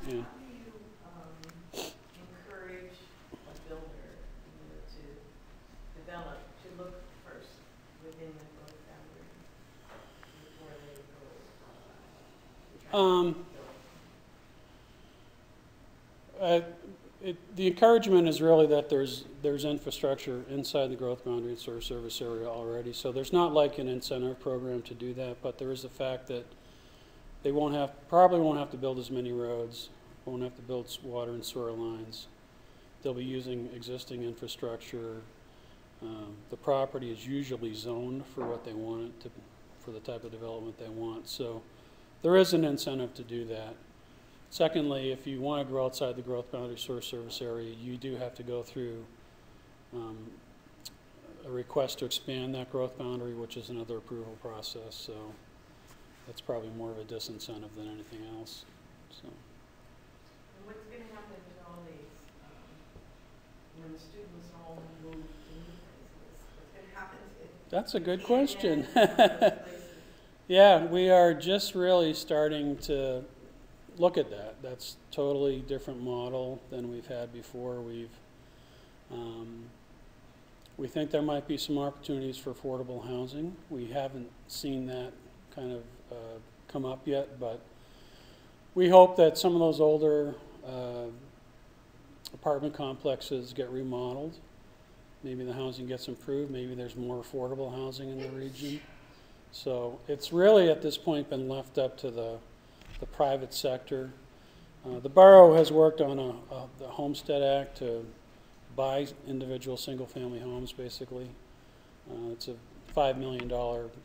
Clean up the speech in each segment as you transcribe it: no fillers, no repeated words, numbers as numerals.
Yeah. How do you encourage a builder, to develop, to look first within the growth boundary before they go to try to build? The encouragement is really that there's infrastructure inside the growth boundary and service area already. So there's not like an incentive program to do that, but there is the fact that they probably won't have to build as many roads, won't have to build water and sewer lines. They'll be using existing infrastructure. The property is usually zoned for what they want it to, for the type of development they want. So there is an incentive to do that. Secondly, if you want to grow outside the growth boundary service area, you do have to go through a request to expand that growth boundary, which is another approval process. So that's probably more of a disincentive than anything else. So. And what's going to happen to all these when students all move to new places? What's going to happen to? That's a good question. Yeah, we are just really starting to look at that. That's totally different model than we've had before. We think there might be some opportunities for affordable housing. We haven't seen that kind of come up yet, but we hope that some of those older apartment complexes get remodeled. Maybe the housing gets improved. Maybe there's more affordable housing in the region. So it's really at this point been left up to the private sector. The borough has worked on the Homestead Act to buy individual single-family homes, basically. It's a $5 million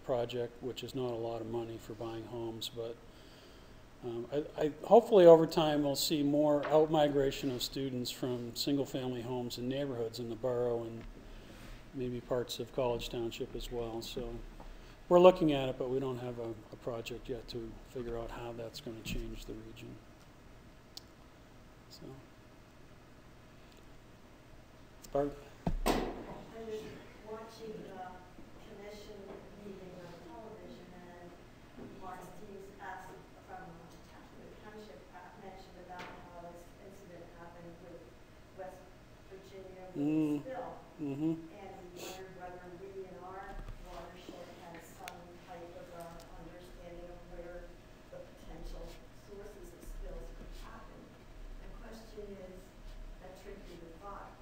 project, which is not a lot of money for buying homes, but hopefully over time we'll see more out-migration of students from single-family homes in neighborhoods in the borough and maybe parts of College Township as well. So we're looking at it, but we don't have a project yet to figure out how that's going to change the region. So, Barb? I was watching the commission meeting on television, and Mark's team asked from the township mentioned about how this incident happened with West Virginia with the spill. Mm-hmm. And we wondered whether we in our watershed had some type of understanding of where the potential sources of spills could happen. The question is a tricky thought.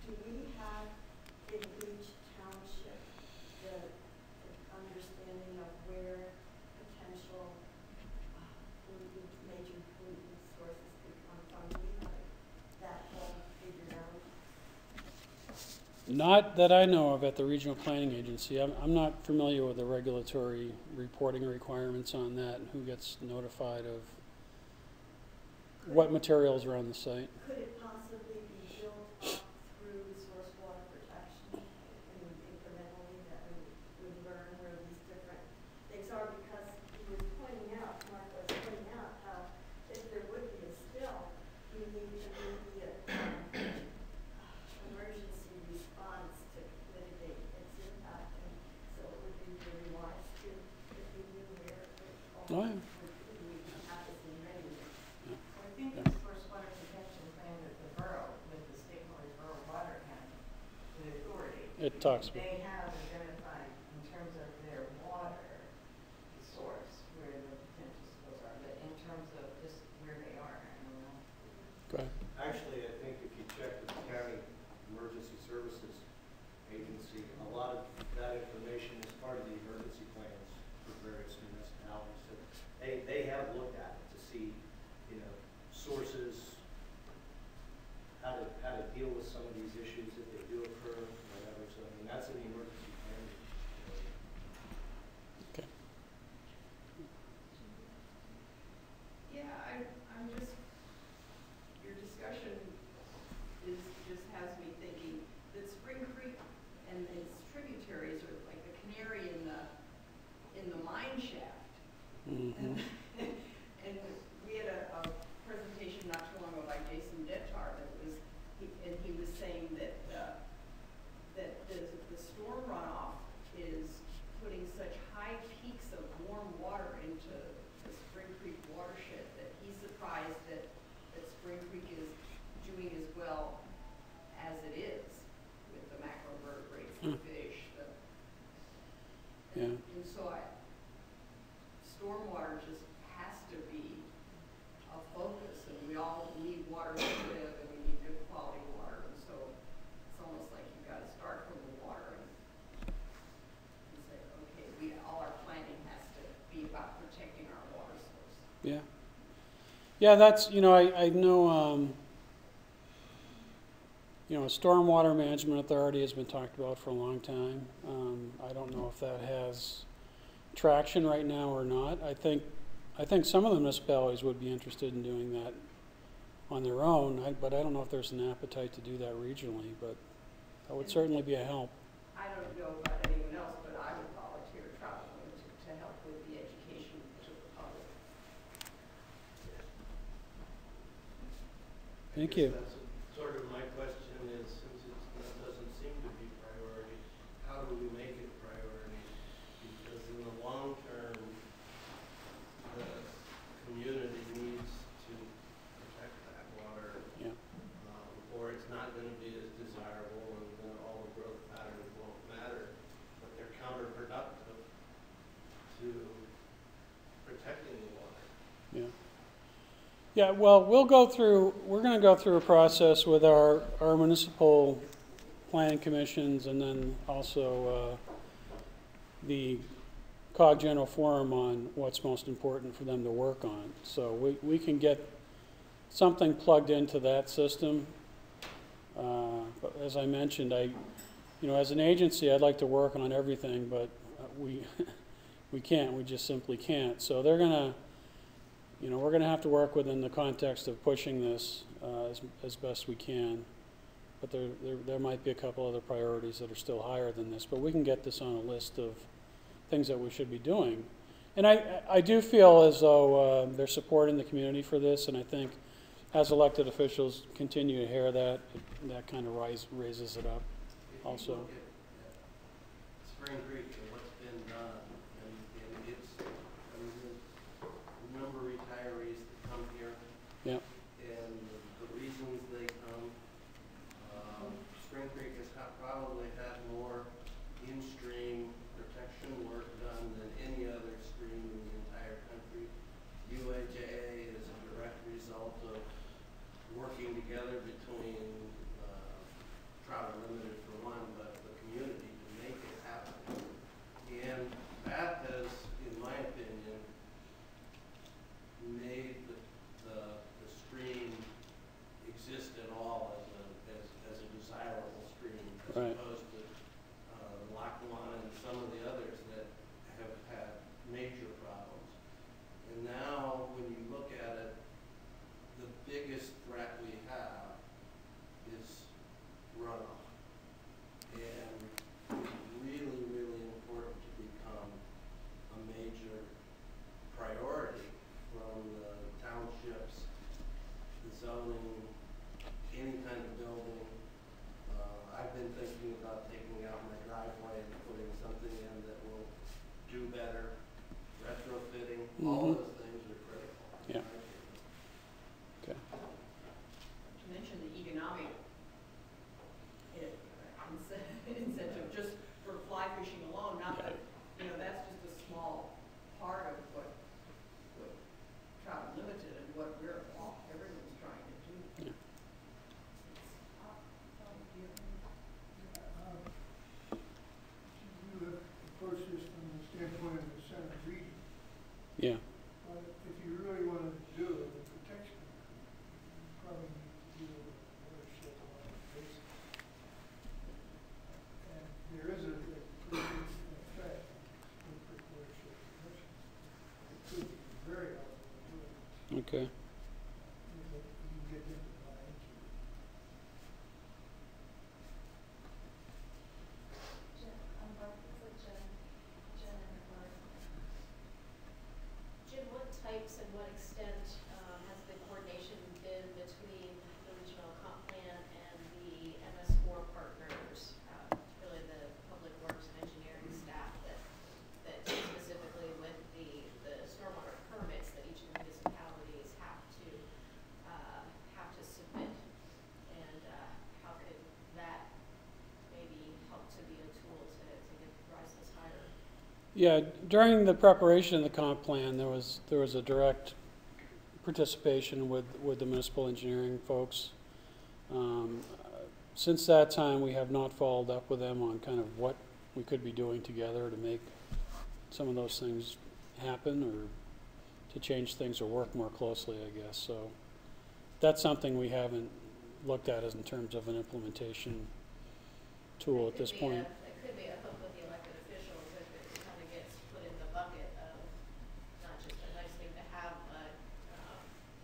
Do we have in each township the understanding of where potential major pollutant sources could come from? Do we have that all figured out? Not that I know of at the Regional Planning Agency. I'm not familiar with the regulatory reporting requirements on that and who gets notified of what materials are on the site. Could it possibly be built up through source water protection incrementally, that we would learn where these different things are? Because he was pointing out, Mark was pointing out how if there would be a spill, you need to be emergency response to mitigate its impact, and so it would be really wise to, if we knew where it all Oh, yeah. would have this in readiness. So I think the source water protection plan that the borough, with the stakeholders, borough water and the authority, It talks about. they have identified in terms of their water source where the potential spills are, but in terms of just where they are, I don't know. Go ahead. Actually, I think if you check with the County Emergency Services Agency, a lot of that information is part of the emergency plans for various municipalities. So they have looked at it to see, sources, how to deal with some of these issues if they do occur, whatever. So I mean, that's in the emergency Yeah. Yeah, that's, you know, I know, you know, a stormwater management authority has been talked about for a long time. I don't know if that has traction right now or not. I think some of the municipalities would be interested in doing that on their own, but I don't know if there's an appetite to do that regionally, but that would certainly be a help. I don't know about anyone else, but I would volunteer traveling to help with the education to the public. Thank you. That's sort of my question is, since it doesn't seem to be priority, how do we make it priority? Because in the long term, the community needs to protect that water, Yeah. or it's not going to be as desirable, and then all the growth patterns won't matter. But they're counterproductive to protecting the water. Yeah. Yeah, well, we're going to go through a process with our municipal planning commissions and then also the COG General Forum on what's most important for them to work on. So we can get something plugged into that system. But as I mentioned, you know, as an agency, I'd like to work on everything, but we can't. We just simply can't. So they're going to, you know, we're going to have to work within the context of pushing this as best we can. But there might be a couple other priorities that are still higher than this. But we can get this on a list of things that we should be doing. And I do feel as though they're supporting the community for this. And I think as elected officials continue to hear that, that kind of raises it up also. If you look at Spring Creek and what's been done, and it's, I mean, the number of retirees that come here, Yeah. and the reasons they come, Spring Creek has probably had more in-stream protection work done than any other stream in the entire country. UAJA is a direct result of working together between Trout Unlimited for one, but the community to make it happen. And that has, in my opinion, made the stream exist at all as a desirable stream, as Right. opposed to Lackawanna and some of the others that have had major problems. And now, when you look at it, the biggest threat we have is runoff. And it's really, really important to become a major priority from the townships, the zoning, any kind of building. I've been thinking about taking out my driveway and putting something in that will do better, retrofitting, all those things are critical. Yeah. Okay. To mention the economic incentive just for fly fishing alone, not that, you know, that's just a small part of what Trout Unlimited and what everyone's trying to do. Yeah. You approach this from the standpoint of the center reading, Yeah. but if you really want to do it with protection, you probably need to do it with watershed on a basis. And there is a pretty good effect in Spring Creek Watershed Commission. It could be very helpful to do it. Okay. You can get them to buy into it. Jim, what types and what extent has the coordination been between the regional comp plan and the MS4 partners, really the public works and engineering staff that deal specifically with the stormwater permits that each of the municipalities have to submit, and how could that maybe help to be a tool to rise this higher? Yeah, during the preparation of the comp plan, there was a direct participation with the municipal engineering folks. Since that time, we have not followed up with them on kind of what we could be doing together to make some of those things happen or to change things or work more closely, I guess. So that's something we haven't looked at as in terms of an implementation tool at this point. It could be a hook with the elected officials if it kind of gets put in the bucket of not just a nice thing to have, but,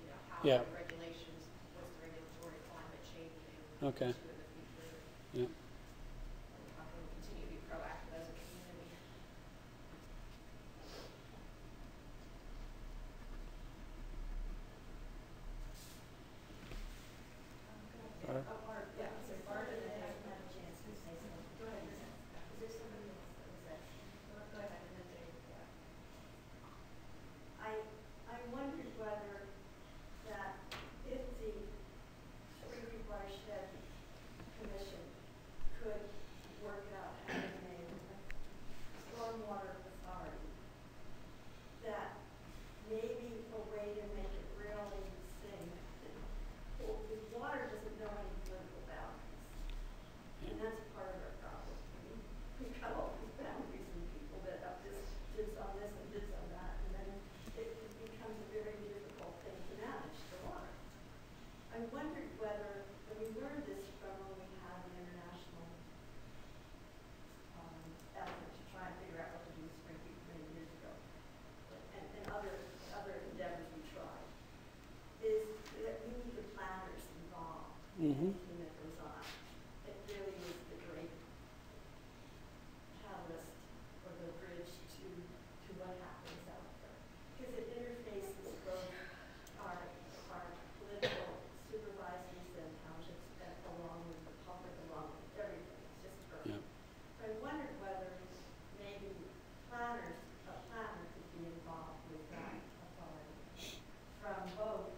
you know, how Yeah. the regulations, what's the regulatory climate changing Okay. to in the future. Yeah. And how can we continue to be proactive as a community? All right. Art, yeah, so Bart and I haven't had a chance to say something. Go ahead, is there somebody else that was that? Go ahead and then Dave, yeah. I wondered whether that if the Spring Creek Watershed Commission could work out having a stormwater authority, that maybe a way to make it really sing. Well, the water doesn't know any political boundaries, and that's part of our problem. I mean, we've got all these boundaries and people that have this, bids on this and bids on that, and then it becomes a very difficult thing to manage the water. I wondered whether, and we learned this from when we had the international effort to try and figure out what to do with Spring Creek many years ago, and other endeavors we tried, is that we need the planners involved in Mm-hmm. anything that goes on. It really is the great catalyst or the bridge to what happens out there. Because it interfaces both our political supervisors and townships and along with the public, along with everything. It's just perfect. Yeah. So I wondered whether maybe a planner could be involved with that authority from both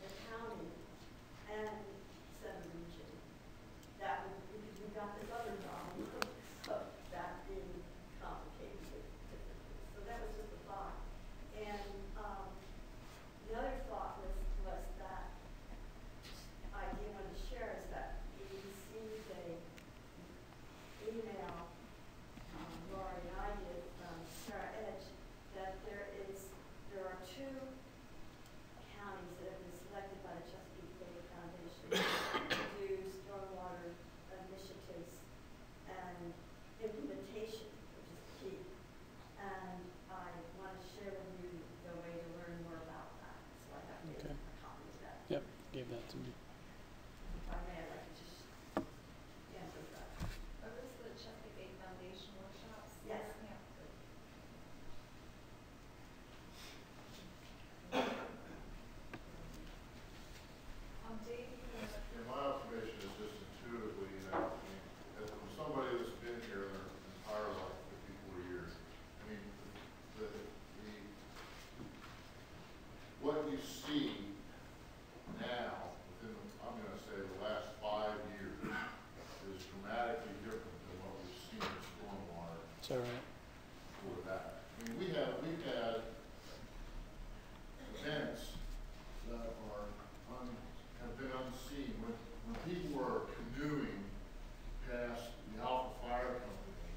the county and Center Region. That would, because we've got this other problem of that being complicated with different things. So that was just a thought. And the other thought was that idea I wanted to share is that we received a email, Lori and I did from Sarah Edge, that there are two counties that have been selected by the Chesapeake Bay Foundation to do stormwater initiatives and implementation, which is key. And I want to share with you the way to learn more about that, so I have to Okay. get a copy of that. Yep. Gave that to me. If I may, I'd like to just answer that. Are those the Chesapeake Bay Foundation workshops? Yes. Yeah. Dave, you can. Yeah, my observation is just intuitively, you know, I mean, as from somebody that's been here their entire life, 54 years, I mean, what you see now, within, I'm gonna say the last 5 years, is dramatically different than what we've seen in stormwater Is that right? before that. I mean, we've had events that have been unseen. When people were canoeing past the Alpha Fire Company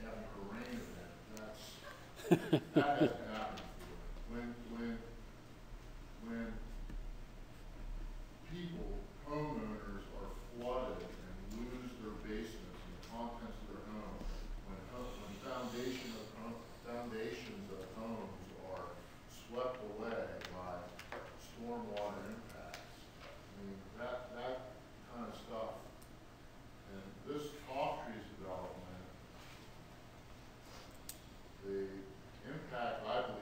having a rain event, that hasn't happened before. When people, homeowners, are flooded and lose their basements and the contents of their home, when foundations of homes are swept away by stormwater impacts. I mean, that kind of stuff. And this Cough Trees development, the impact I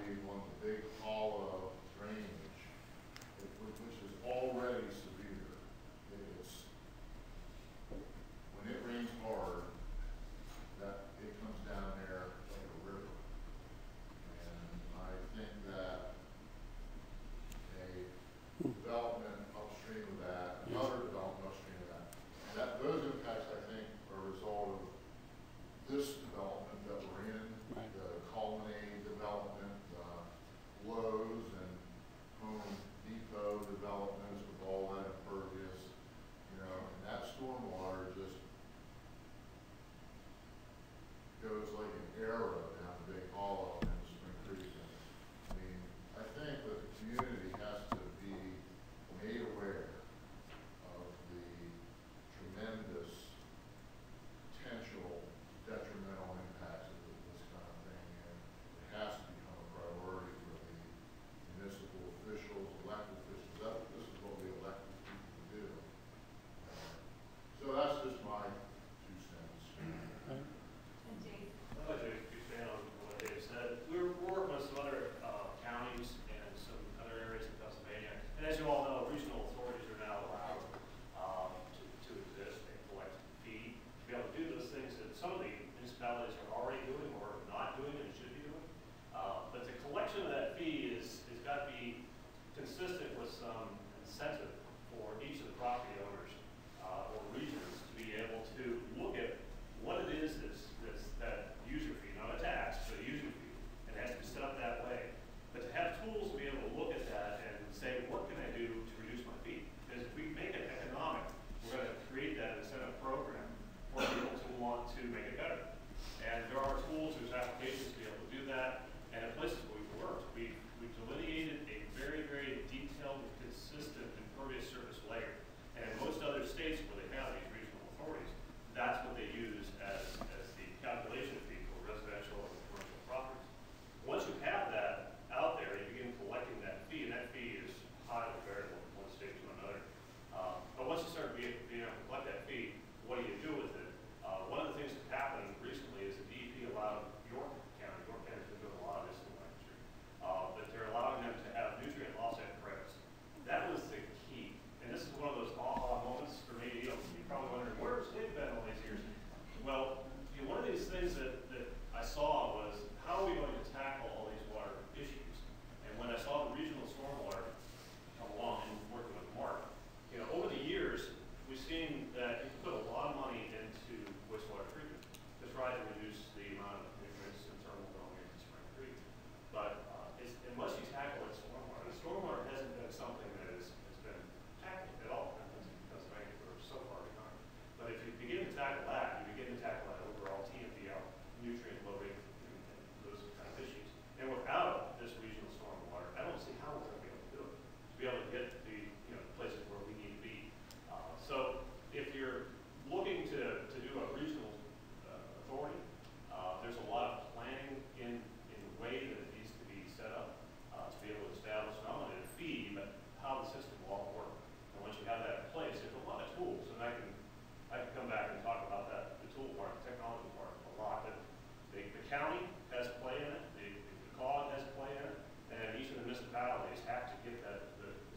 county has play in it, the COG has play in it, and each of the municipalities have to get the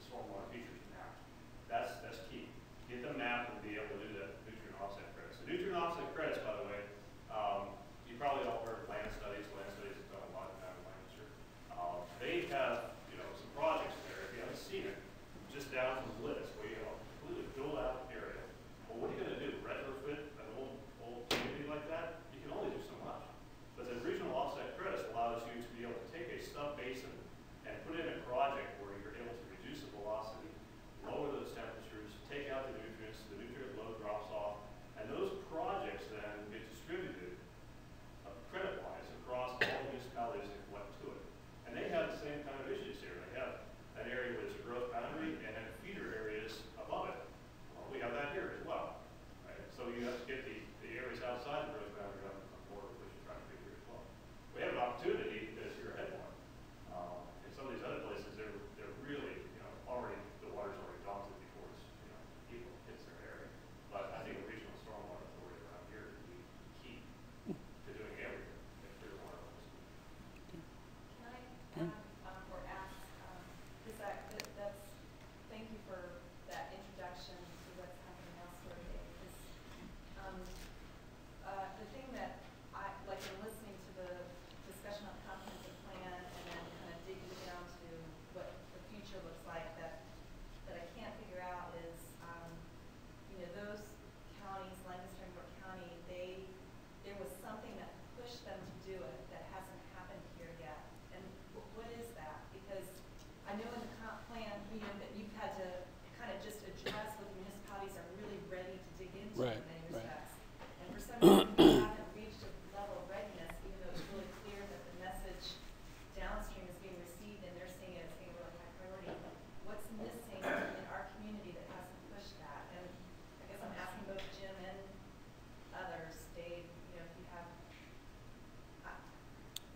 stormwater features mapped. That's key. Get them mapped and be able to do that nutrient offset credits. The nutrient offset credits, by the way, you probably all heard of land studies. Land studies have done a lot of that in Lancaster. They have, some projects there. If you haven't seen it, just down from Bliss, where you completely build out the area. Well, what are you going to do? Retrofit an old community like that? You can only do so much. But the regional offset credits allows you to be able to take a sub basin and put in a project where you're able to reduce the velocity, lower those temperatures, take out the nutrients, the nutrient load drops off, and those projects then get distributed credit-wise across all the municipalities that went to it. And they have the same kind of issues here. They have an area where there's a growth boundary and then feeder areas above it. Well, we have that here as well. Right? So you have to get the areas outside the growth boundary on board, which you're trying to figure as well. We have an opportunity as you're ahead one. In some of these other places, they're really, already, the water's already daunted before it's, people hits their area. But I think a regional stormwater authority around here would be key to doing everything if there's one of those. Can I, or ask, because that's, thank you for that introduction to what's happening elsewhere today, because, the thing that I, like in listening to the discussion on the comprehensive plan and then kind of digging down to what the future looks like, that I can't figure out is, those counties, Lancaster and York County, there was something that pushed them to do it that hasn't happened here yet. And what is that? Because I know in the comp plan, that you've had to kind of just address what the municipalities are really ready to dig into Right, in many right. respects. And for some reason, we haven't reached a level of readiness, even though it's really clear that the message downstream is being received and they're seeing it as being a really high priority. What's missing in our community that hasn't pushed that? And I guess I'm asking both Jim and others, Dave, if you have,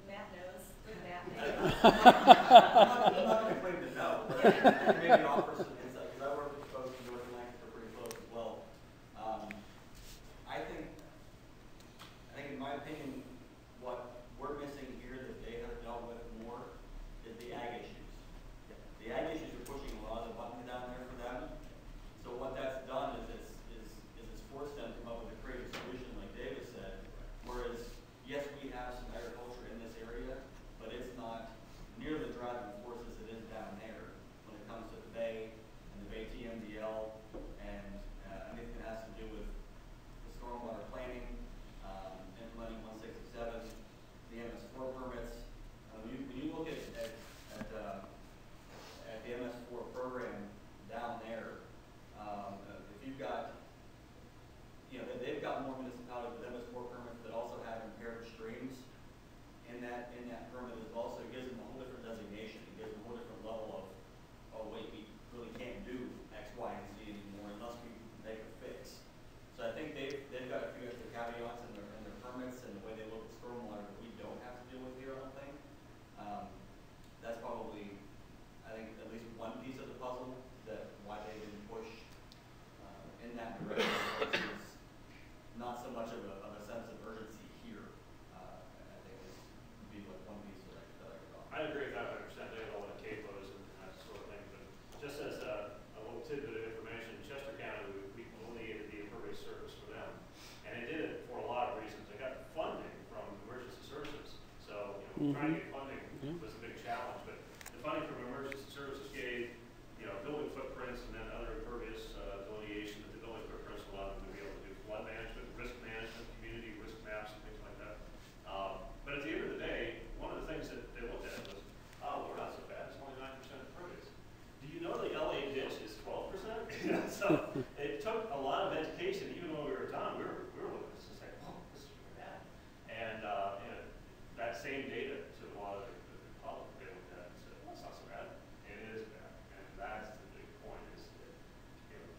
Matt knows, Matt knows. I'm not going to claim to know, but maybe offer some insight, because I work with folks in North Lancaster pretty close as well. I think in my opinion, what we're missing here that they have dealt with more is the ag issues. The ag issues are pushing a lot of the buttons down there for them. So what that's done is it's forced them to come up with a creative solution, like David said. Whereas, yes, we have some agriculture in this area, but it's not near the driving force as it is down there when it comes to the Bay and the Bay TMDL and anything that has to do with the stormwater planning, implementing 167, the MS4 permits. When you look at the MS4 program down there, if you've got, they've got more municipalities with MS4 permits that also have impaired streams in that permit as well. So it gives them a whole different designation. It gives them a whole different level of, oh wait, we really can't do X, Y, and Z anymore unless we make a fix. So I think they've got a few extra caveats in their permits and the way they look at stormwater that we don't have to deal with here, I don't think. That's probably, I think, at least one piece of the puzzle that why they didn't push in that direction is not so much of a sense of urgency here. I think this would be like one piece that I could offer. I agree with that 100%. They have all the CAPOs and that sort of thing. But just as a little tidbit of information, Chester County, we delineated the impervious surface for them. And they did it for a lot of reasons. They got funding from emergency services. So, trying to get funding was a big challenge. But the funding from emergency services gave, building footprints and then other impervious delineation that the building footprints allowed them to be able to do flood management, risk management, community risk maps, and things like that. But at the end of the day, one of the things that they looked at was, oh, we're not so bad. It's only 9% impervious. Do you know the LA ditch is 12%? So it took a lot of education. Even when we were done, we were looking at this and saying, oh, this is really bad. And that same data to a lot of the public, they looked at it and said, well, it's not so bad. It is bad. And that's the big point is that,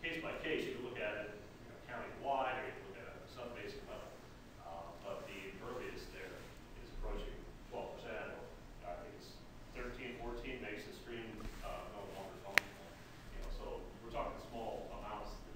case by case, you can look at it county-wide or you can look at it at the sub-basin level. But the impervious there is approaching 12%. I think it's 13, 14 makes the stream no longer functional. So we're talking small amounts that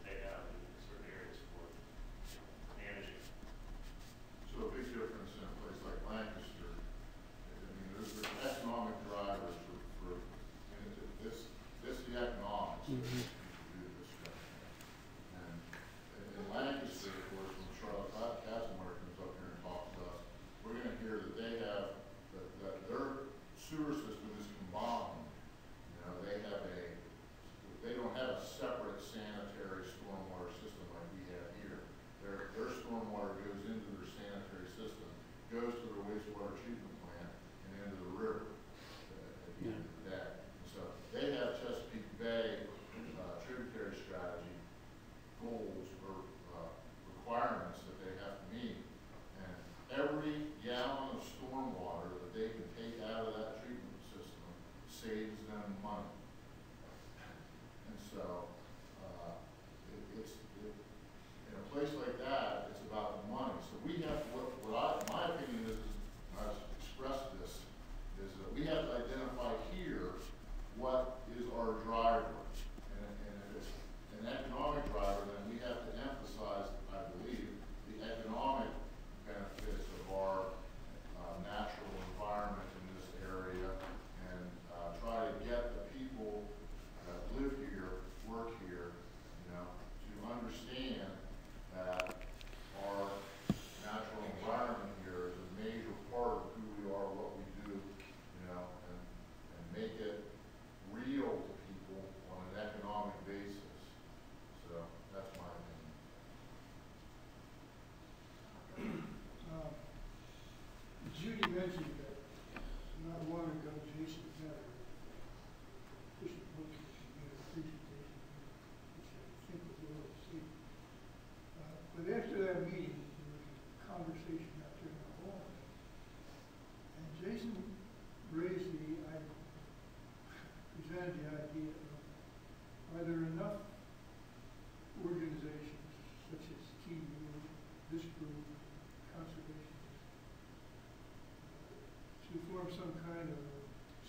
So, in a place like that, it's about the money. So we have, my opinion is, I've expressed this, is that we have to identify here what is our driver. And if it's an economic driver, then we have to emphasize, I believe, the economic benefits of our natural environment in this area, and try to get the people that live here, work here, to understand that our natural environment here is a major part of who we are, what we do, and make it real to people on an economic basis. So that's my opinion. Judy mentioned that not long ago, Jason had a efficient motion to give a presentation, which I think was well received. But after that meeting, there was a conversation out there in the hall, and Jason raised presented the idea of, are there enough organizations such as TU, this group, conservation, to form some kind of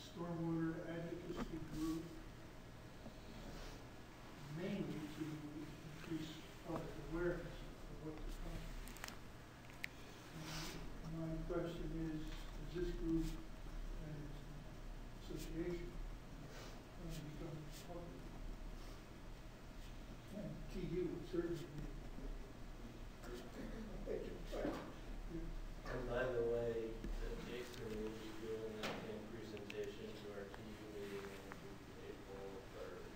stormwater advocacy group, mainly to increase public awareness of what the problem is. My question is this group and association become public? And TU would certainly be. And by the way, Jason will be doing that same presentation to our TU meeting on April 3rd.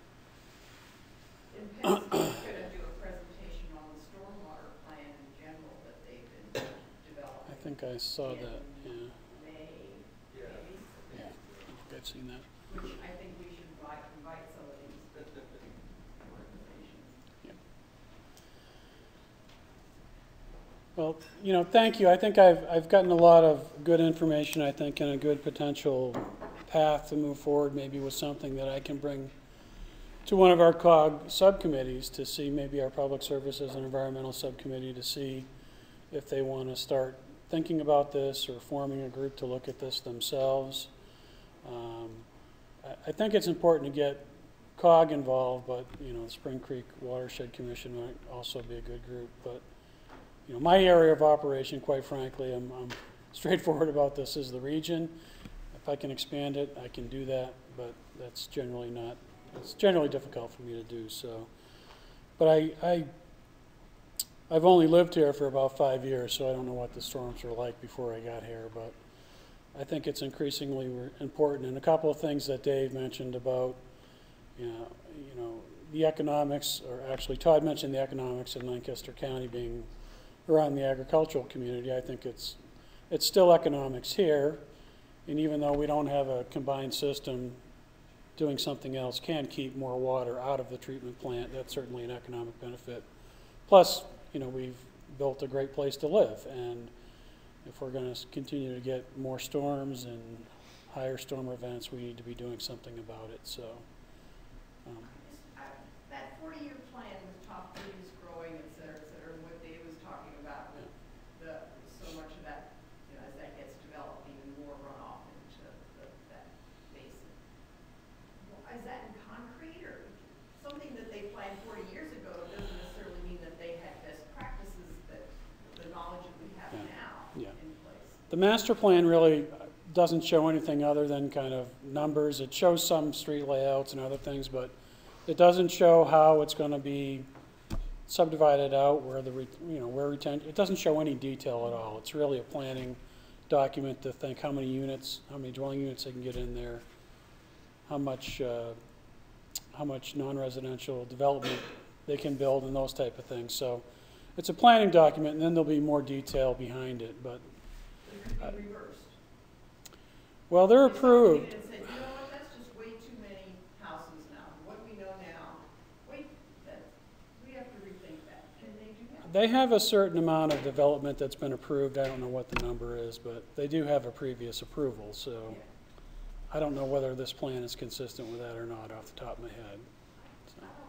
And Pat's going to do a presentation on the stormwater plan in general that they've been developing. I think I saw that, yeah. May, Yeah. maybe, Yeah, I think I've seen that. which I think we should invite some of these organizations. Well, thank you. I think I've gotten a lot of good information, I think, and a good potential path to move forward, maybe with something that I can bring to one of our COG subcommittees to see, maybe our Public Services and Environmental Subcommittee, to see if they want to start thinking about this or forming a group to look at this themselves. I think it's important to get COG involved, but, the Spring Creek Watershed Commission might also be a good group. But, my area of operation, quite frankly, I'm straightforward about this, is the region. If I can expand it, I can do that, but that's generally not, it's generally difficult for me to do so. But I've only lived here for about 5 years, so I don't know what the storms were like before I got here, but I think it's increasingly important. And a couple of things that Dave mentioned about, the economics, or actually Todd mentioned the economics in Lancaster County being around the agricultural community. I think it's still economics here, and even though we don't have a combined system, doing something else can keep more water out of the treatment plant. That's certainly an economic benefit. Plus, we've built a great place to live, and if we're going to continue to get more storms and higher storm events, we need to be doing something about it. So, That 40-year plan with top trees growing, et cetera, and what Dave was talking about with so much of that, as that gets developed, even more runoff into that basin. Well, is that in concrete, or something that they planned 40 years ago doesn't necessarily mean that they had best practices, that the knowledge that we have now in place? the master plan really doesn't show anything other than kind of numbers. It shows some street layouts and other things, but it doesn't show how it's going to be subdivided out, where where retention. It doesn't show any detail at all. It's really a planning document to think how many units, how many dwelling units they can get in there, how much non-residential development they can build, and those type of things. So it's a planning document, and then there'll be more detail behind it. But It could be reversed. well, they're If somebody approved. had said, you know what, that's just way too many houses now. What we know now, we have to rethink that. Can they do that? They have a certain amount of development that's been approved. I don't know what the number is, but they do have a previous approval. So Yeah. I don't know whether this plan is consistent with that or not off the top of my head. So. I don't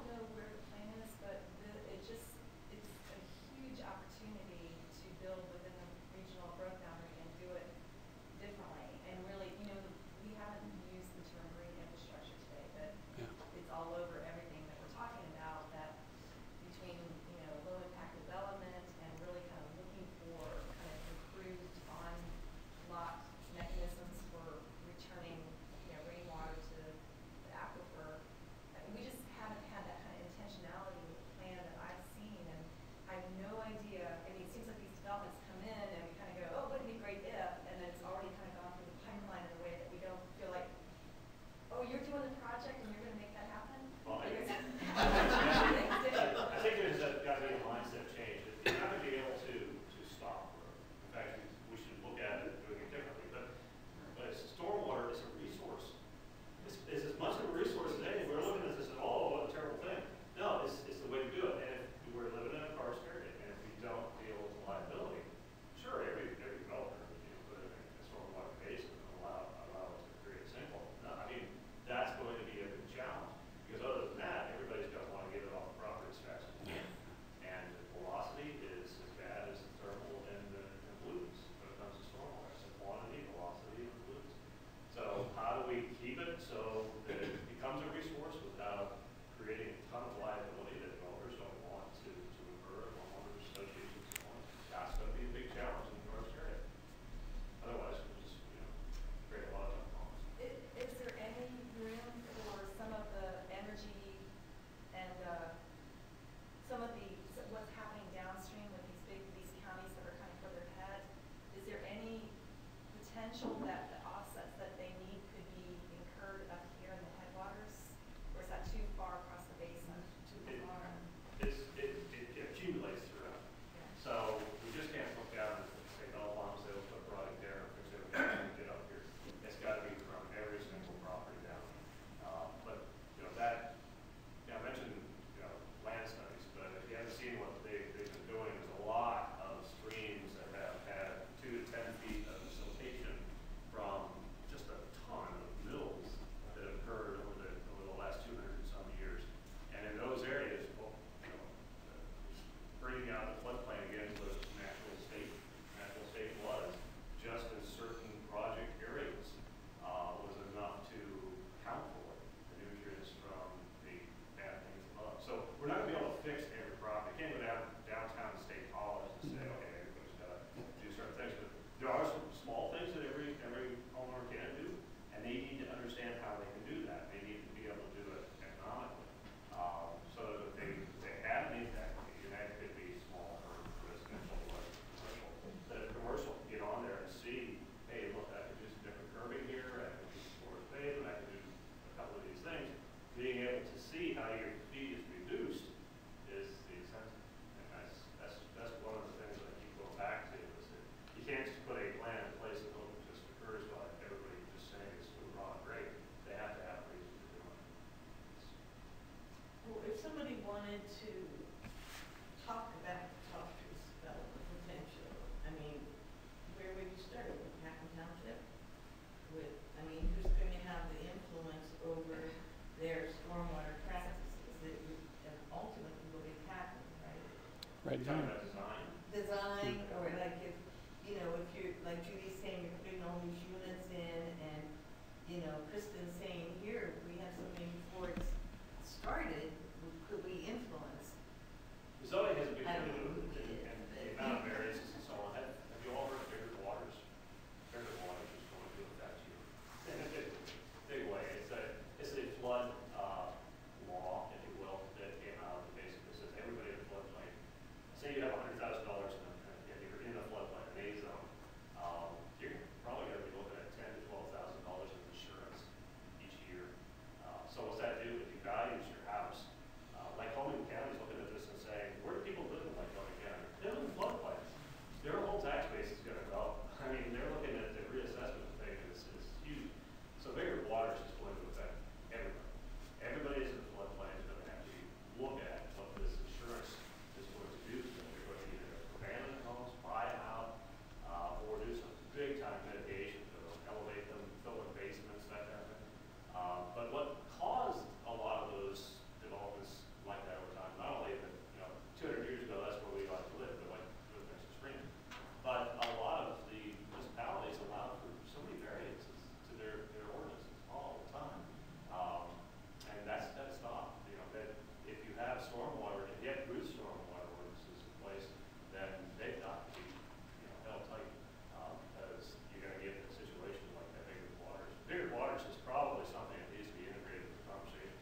see how your fee is reduced is the incentive. And that's one of the things that I keep going back to is that you can't just put a plan in place and hope it just occurs by everybody just saying it's going wrong great. They have to have reason to do it. Well, if somebody wanted to talk about Tofty's development potential, I mean, where would you start? With Hackman Township? With, I mean, who's going to have the influence over their stormwater practices that would ultimately will be Hackman, right? Right You're talking now. about design. Design, or like if, you know, if you're, like Judy's saying, you're putting all these units in and, you know, Kristen's saying, here, we have something before it's started, could we influence? Zoning has a big I thing don't to do know who with did it, it, and but- the amount of variances and so on. Have you all heard of bigger waters? Bigger waters is going to affect you in a big way. It's a flood law, if you will, that came out that basically says everybody in a floodplain. Say you have $100,000 and you're in a floodplain, an A zone. You're probably going to be looking at $10,000 to $12,000 in insurance each year. So what's that do? It devalues your house. Lycoming County is looking at this and saying, where do people live in Lycoming County? They live in floodplains. Their whole tax base is going to go. I mean, they're looking at the reassessment thing is huge. So bigger waters is going to affect everybody. Everybody is in the floodplain is going to have to look at what this insurance is going to do. So they're going to either abandon homes, buy them out, or do some big time mitigation to elevate them, fill in basements, that kind of thing. But what caused a lot of those developments like that over time, not only that, you know, 200 years ago, that's where we like to live, but like live next to Spring, but a lot of the municipalities allow for so many variances to their ordinances all the time. And that's got to stop. You know, that if you have stormwater, if you have good stormwater ordinances in place, then they've got to be, you know, held tight, because you're going to get in a situation like that bigger waters. Bigger waters is probably something that needs to be integrated in the conversation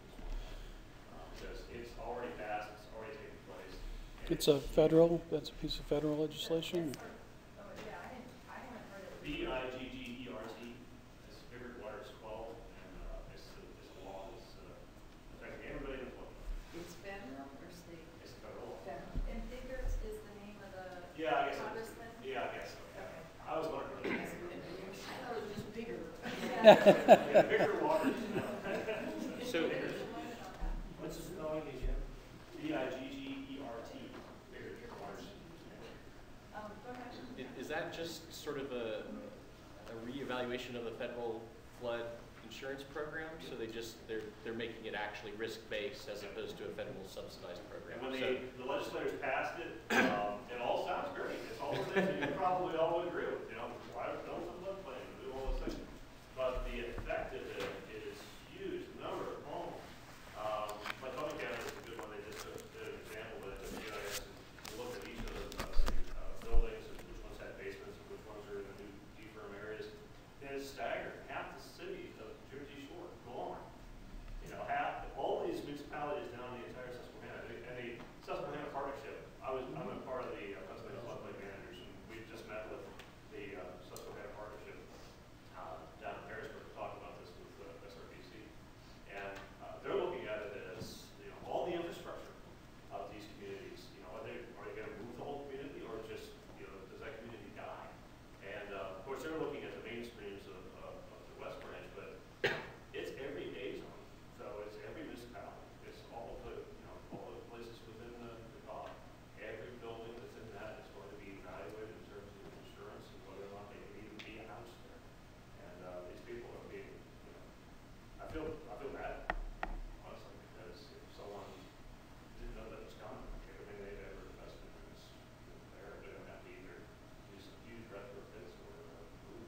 because it's already passed, it's already taken place. and It's a federal, that's a piece of federal legislation. Oh, yeah, I haven't heard it. BIGGERT. It's bigger waters 12, and it's a law that's affecting everybody in the flood. It's federal or state? It's a federal law. Federal. And Biggert is the name of the Yeah, I guess. congressman? Yeah, I guess so. Yeah. Okay. I was wondering. I thought it was just bigger. Yeah, bigger waters. So, What's the spelling again? BIGGERT. Bigger waters. Go ahead. is that just sort of a reevaluation of the federal flood insurance program? So they're making it actually risk-based as opposed to a federal subsidized program? And when So- the legislators passed it, it all sounds great. It's all the things that you probably all would agree with. You know, why don't the floodplain, do all those things. But the effect of it is huge. The number of homes. Lycoming County is a good one. They just did an example, but it's a GIS and looked at each of the buildings and which ones had basements and which ones are in the new D-firm areas. And it's staggering. Half the city of Jersey Shore, gone. You know, all these municipalities down the entire Susquehanna, and the Susquehanna Partnership. I'm a part of the Pennsylvania Floodplain Managers, and we just met with the Susquehanna Partnership down in Harrisburg to talk about this with SRPC. And they're looking at it as, you know, all the infrastructure of these communities. You know, are they going to move the whole community, or just, you know, does that community die? And of course, they're looking at the mainstreams of the West Branch, but it's every A zone. So it's every municipality. It's all of the, you know, all the places within the cog. Every building that's in that is going to be evaluated in terms of insurance and whether or not they can even be a house there. And these people are being, you know, I feel bad, honestly, because if someone didn't know that was coming, everything they've ever invested in is there, they're going to have to either do some huge retrofits or move.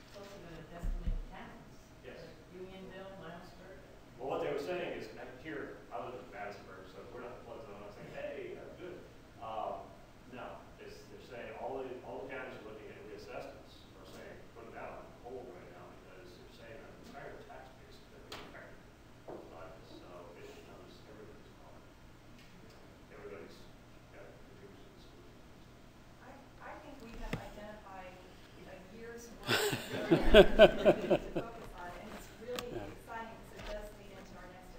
It's also going to decimate towns. Yes. Unionville, Milersburg. Well, what they were saying is, here, I live in Madisonburg, so we're not in the flood zone. I'm saying, hey, that's good. No, they're saying all the counties are looking at reassessments, are saying put them out on hold right now because they're saying that the entire tax base is going to be affected by this. So it becomes everybody's problem. Everybody's got contributions. I think we have identified a year's worth of to focus on, and it's really exciting because it does lead into our next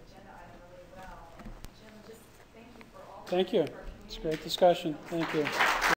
Thank you. It's a great discussion. Thank you.